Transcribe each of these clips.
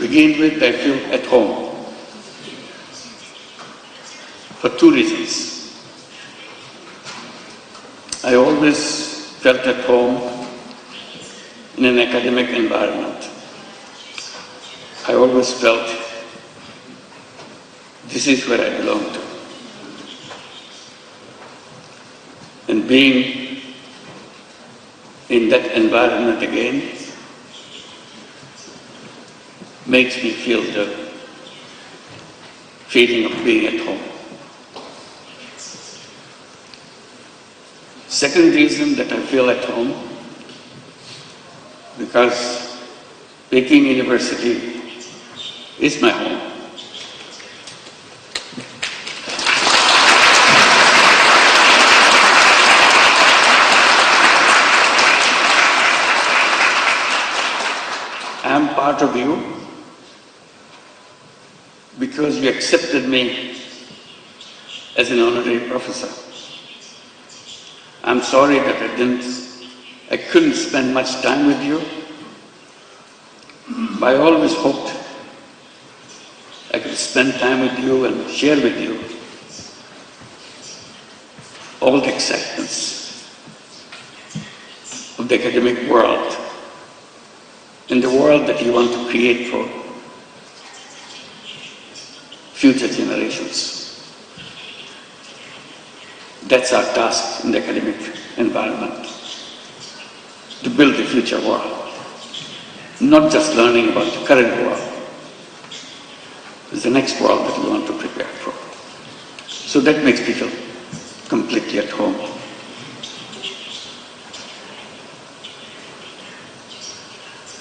begin with, I feel at home for two reasons. I always felt at home in an academic environment. I always felt this is where I belong to. And being in that environment again makes me feel the feeling of being at home. Second reason that I feel at home, because Peking University is my home. I am part of you because you accepted me as an honorary professor. I'm sorry that I couldn't spend much time with you, but I always hoped I could spend time with you and share with you all the excitements of the academic world and the world that you want to create for future generations. That's our task in the academic environment, to build the future world, not just learning about the current world. It's the next world that we want to prepare for. So that makes me feel completely at home.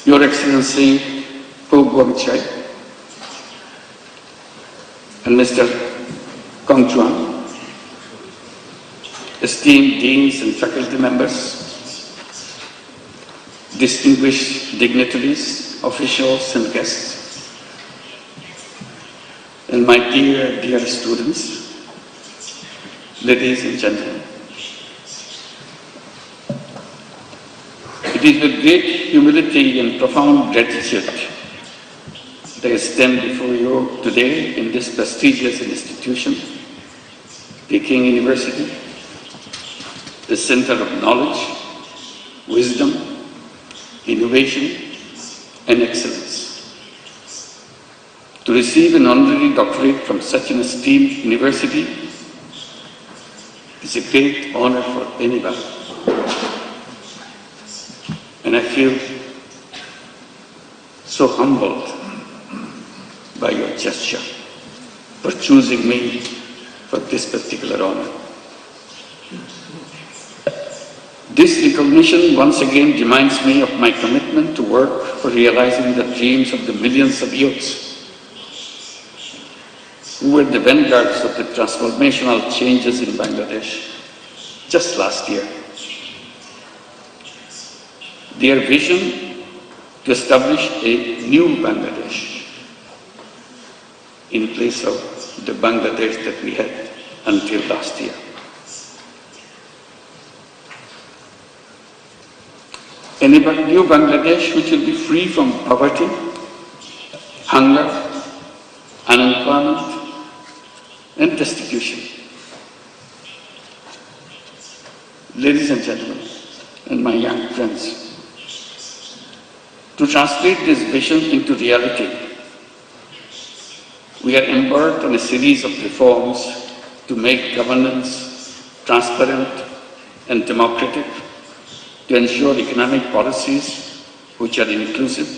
Your Excellency, Pope Boishakhi and Mr. Kong Chuan, esteemed deans and faculty members, distinguished dignitaries, officials and guests, and my dear students, ladies and gentlemen. It is with great humility and profound gratitude that I stand before you today in this prestigious institution, Peking University, the center of knowledge, wisdom, innovation, and excellence. To receive an honorary doctorate from such an esteemed university is a great honor for anybody. And I feel so humbled by your gesture for choosing me for this particular honor. This recognition once again reminds me of my commitment to work for realizing the dreams of the millions of youths who were the vanguards of the transformational changes in Bangladesh just last year. Their vision to establish a new Bangladesh in place of the Bangladesh that we had until last year. A new Bangladesh which will be free from poverty, hunger, unemployment, and destitution. Ladies and gentlemen, and my young friends, to translate this vision into reality, we are embarked on a series of reforms to make governance transparent and democratic, to ensure economic policies which are inclusive,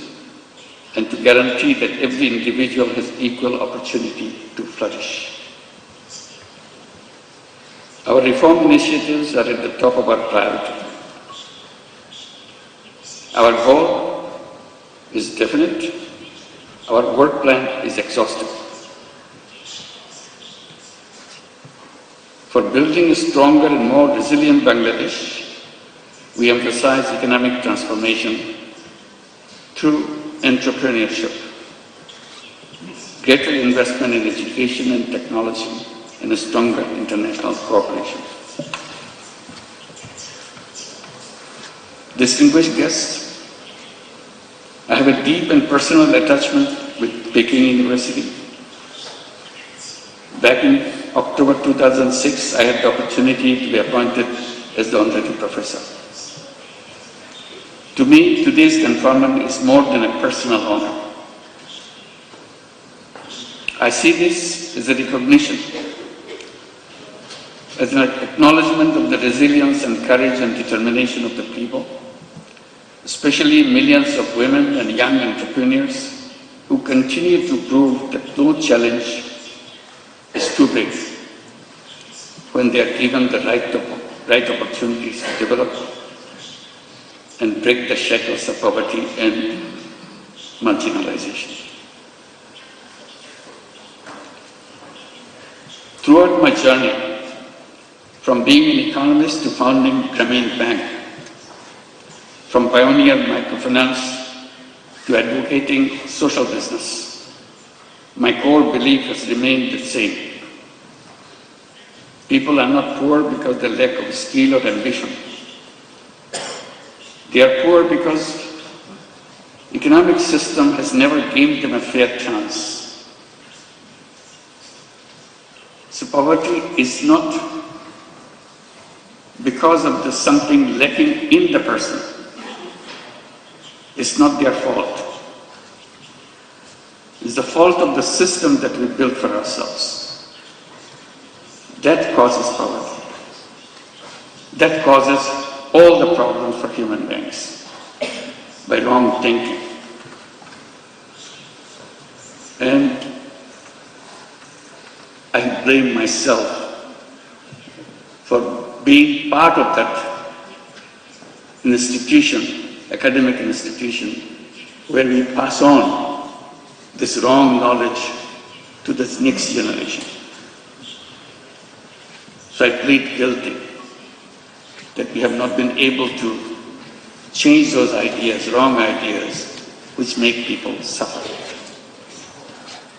and to guarantee that every individual has equal opportunity to flourish. Our reform initiatives are at the top of our priority. Our goal is definite. Our work plan is exhaustive. For building a stronger and more resilient Bangladesh, we emphasize economic transformation through entrepreneurship, greater investment in education and technology, and a stronger international cooperation. Distinguished guests, I have a deep and personal attachment with Peking University. Back in October 2006, I had the opportunity to be appointed as the honorary professor. To me, today's conferment is more than a personal honor. I see this as a recognition, as an acknowledgement of the resilience and courage and determination of the people, especially millions of women and young entrepreneurs who continue to prove that no challenge is too big when they are given the right opportunities to develop and break the shackles of poverty and marginalization. Throughout my journey, from being an economist to founding Grameen Bank, from pioneer microfinance to advocating social business, my core belief has remained the same. People are not poor because of the lack of skill or ambition. They are poor because the economic system has never given them a fair chance. So poverty is not because of the something lacking in the person. It's not their fault. It's the fault of the system that we built for ourselves. That causes poverty. That causes all the problems for human beings by wrong thinking. And I blame myself for being part of that institution, academic institution, where we pass on this wrong knowledge to this next generation. So I plead guilty that we have not been able to change those ideas, wrong ideas, which make people suffer.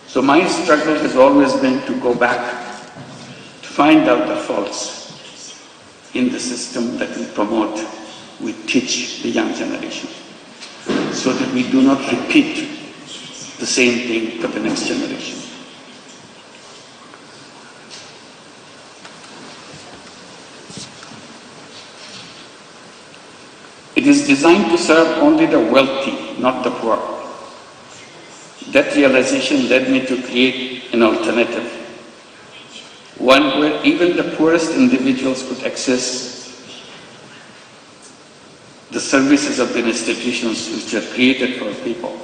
So my struggle has always been to go back, to find out the faults in the system that we promote, we teach the young generation, so that we do not repeat the same thing for the next generation. It is designed to serve only the wealthy, not the poor. That realization led me to create an alternative, one where even the poorest individuals could access the services of the institutions which are created for people.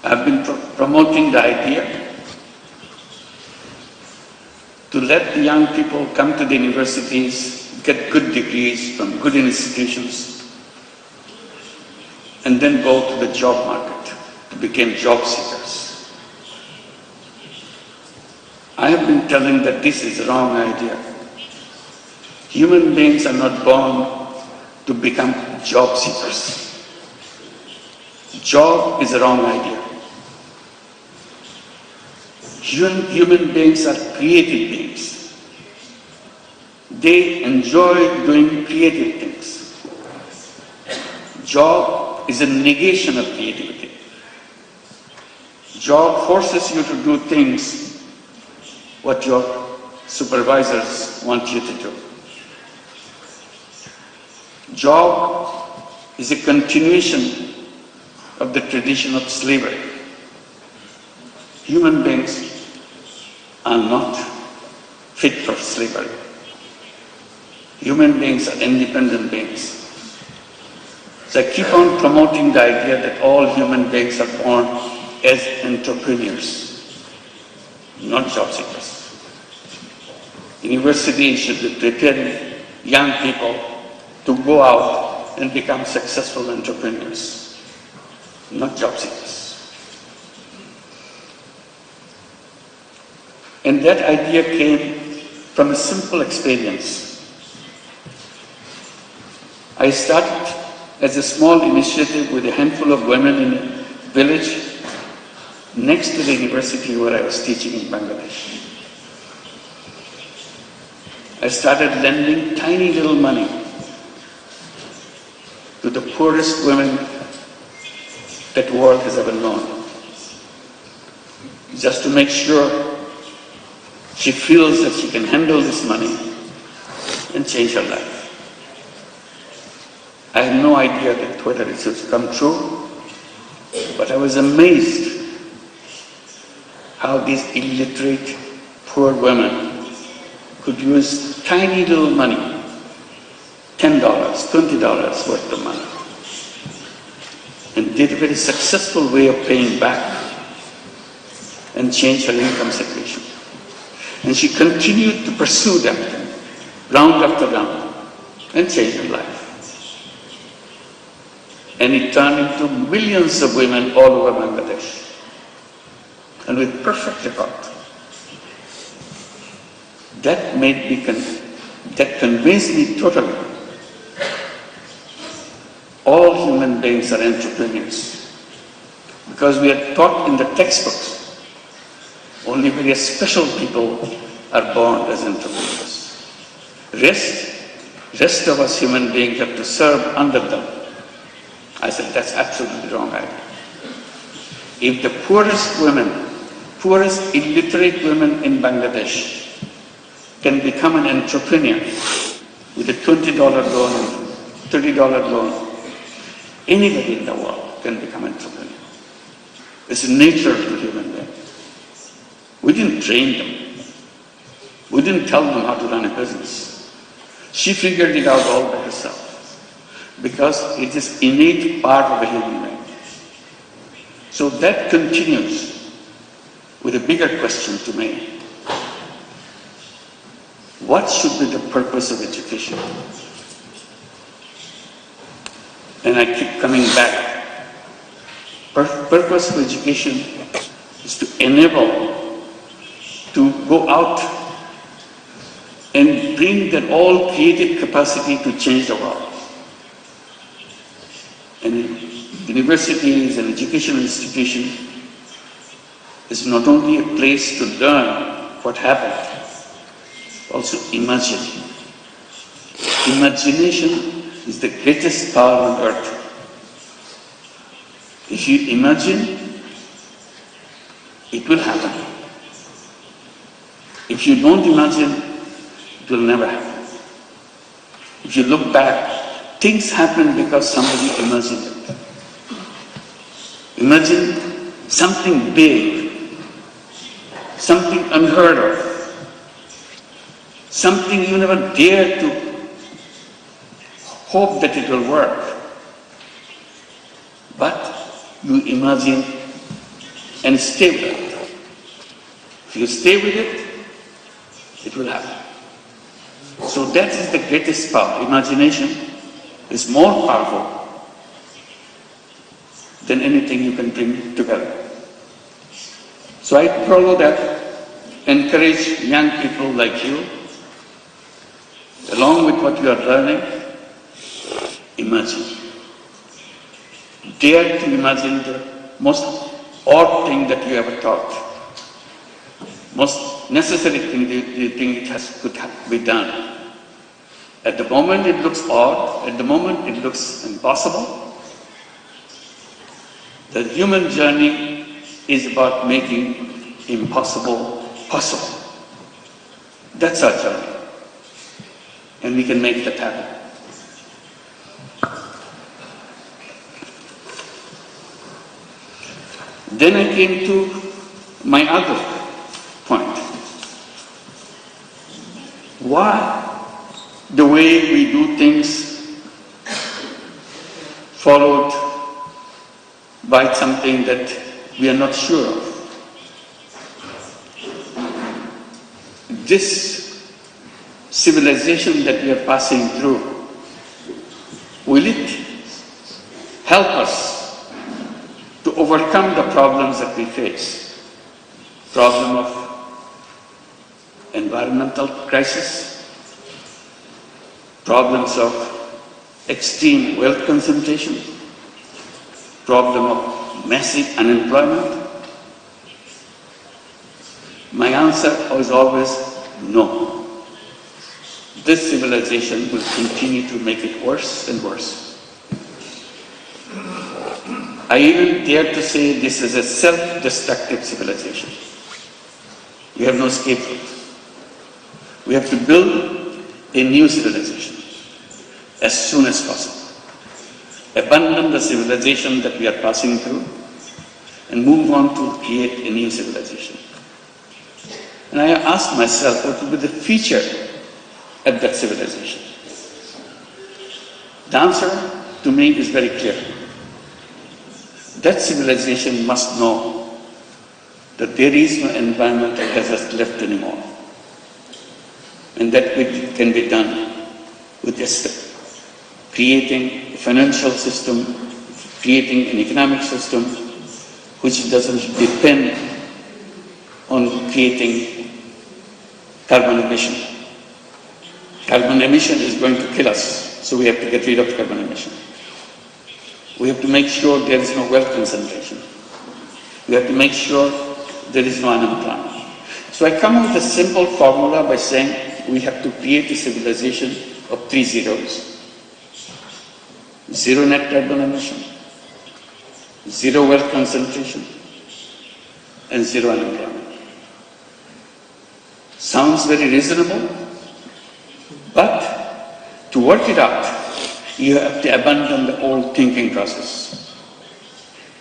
I've been promoting the idea to let the young people come to the universities, get good degrees from good institutions, and then go to the job market to become job seekers. I have been telling that this is a wrong idea. Human beings are not born to become job seekers. Job is a wrong idea. Human beings are creative beings. They enjoy doing creative things. Job is a negation of creativity. Job forces you to do things what your supervisors want you to do. Job is a continuation of the tradition of slavery. Human beings are not fit for slavery. Human beings are independent beings. So I keep on promoting the idea that all human beings are born as entrepreneurs, not job seekers. Universities should be preparing young people to go out and become successful entrepreneurs, not job seekers. And that idea came from a simple experience. I started as a small initiative with a handful of women in a village next to the university where I was teaching in Bangladesh. I started lending tiny little money to the poorest women that the world has ever known, just to make sure she feels that she can handle this money and change her life. I had no idea that whether it would come true, but I was amazed how these illiterate, poor women could use tiny little money, $10, $20 worth of money, and did a very successful way of paying back and change her income situation. And she continued to pursue them round after round and change her life. And it turned into millions of women all over Bangladesh, and with perfect record. That made me, that convinced me totally. All human beings are entrepreneurs, because we are taught in the textbooks only very special people are born as entrepreneurs. Rest of us human beings have to serve under them. I said, that's absolutely wrong idea. If the poorest illiterate women in Bangladesh can become an entrepreneur with a $20 loan, $30 loan, anybody in the world can become an entrepreneur. It's nature to human beings. We didn't train them. We didn't tell them how to run a business. She figured it out all by herself, because it is innate part of a human being. So that continues with a bigger question to me. What should be the purpose of education? And I keep coming back. Purpose of education is to enable to go out and bring that all creative capacity to change the world. And universities and educational institutions is not only a place to learn what happened, also imagine. Imagination is the greatest power on earth. If you imagine, it will happen. If you don't imagine, it will never happen. If you look back, things happen because somebody imagined it. Imagine something big, something unheard of, something you never dared to hope that it will work. But you imagine and stay with it. If you stay with it, it will happen. So that is the greatest power. Imagination is more powerful than anything you can bring together. So I follow that, encourage young people like you, along with what you are learning, imagine. Dare to imagine the most odd thing that you ever thought. Most necessary thing you think it could be done. At the moment it looks odd, at the moment it looks impossible. The human journey is about making impossible possible. That's our journey. And we can make that happen. Then I came to my other point. Why the way we do things followed by something that we are not sure of? This civilization that we are passing through, will it help us to overcome the problems that we face? Problem of environmental crisis, problems of extreme wealth concentration, problem of massive unemployment? My answer was always no. This civilization will continue to make it worse and worse. I even dare to say this is a self-destructive civilization. We have no scapegoat. We have to build a new civilization as soon as possible. Abandon the civilization that we are passing through and move on to create a new civilization. And I asked myself, what will be the feature of that civilization? The answer to me is very clear. That civilization must know that there is no environmental hazard left anymore. And that can be done with just creating a financial system, creating an economic system which doesn't depend on creating carbon emission. Carbon emission is going to kill us, so we have to get rid of carbon emission. We have to make sure there is no wealth concentration. We have to make sure there is no unemployment. So I come up with a simple formula by saying we have to create a civilization of 3 zeros. 0 net carbon emission, 0 wealth concentration, and 0 unemployment. Sounds very reasonable, but to work it out, you have to abandon the old thinking process.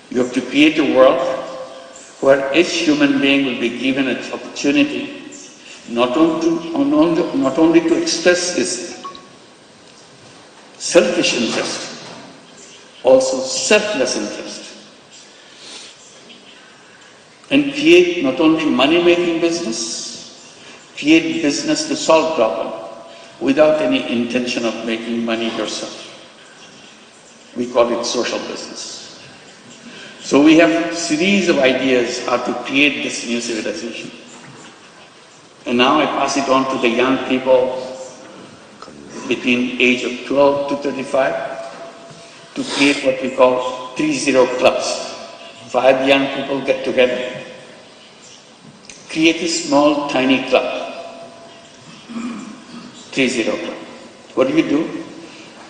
You have to create a world where each human being will be given an opportunity not only to express his selfish interest, also selfless interest, and create not only money-making business, create business to solve problems without any intention of making money yourself. We call it social business. So we have a series of ideas how to create this new civilization. And now I pass it on to the young people between age of 12 to 35 to create what we call 3-0 clubs. 5 young people get together, create a small, tiny club, 3-0 club. What do?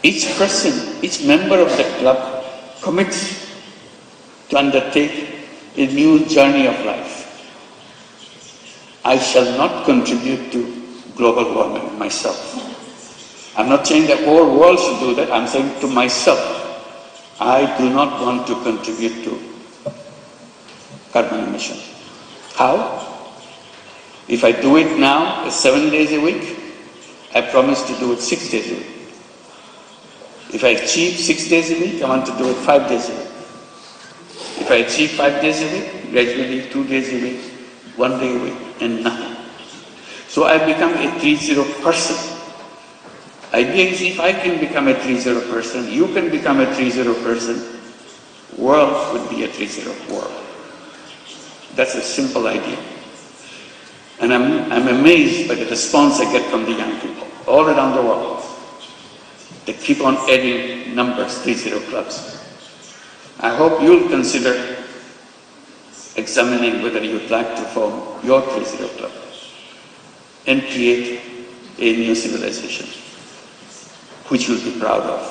Each person, each member of the club commits to undertake a new journey of life. I shall not contribute to global warming myself. I'm not saying the whole world should do that. I'm saying to myself, I do not want to contribute to carbon emission. How? If I do it now, 7 days a week, I promise to do it 6 days a week. If I achieve 6 days a week, I want to do it 5 days a week. If I achieve 5 days a week, gradually 2 days a week, 1 day a week, and nothing. So I become a 3-0 person. Idea is if I can become a 3-0 person, you can become a 3-0 person, world would be a 3-0 world. That's a simple idea. And I'm amazed by the response I get from the young people all around the world. They keep on adding numbers, 3-0 clubs. I hope you'll consider examining whether you'd like to form your 3-0 club and create a new civilization which you'll be proud of.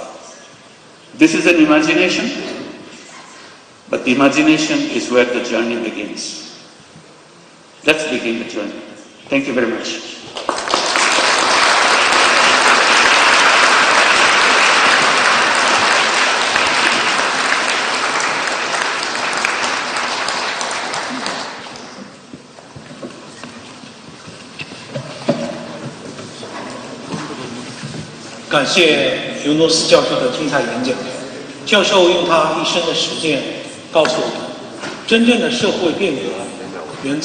This is an imagination, but the imagination is where the journey begins. Let's begin the journey. Thank you very much.感谢尤诺斯教授的精彩演讲。教授用他一生的实践告诉我们，真正的社会变革源自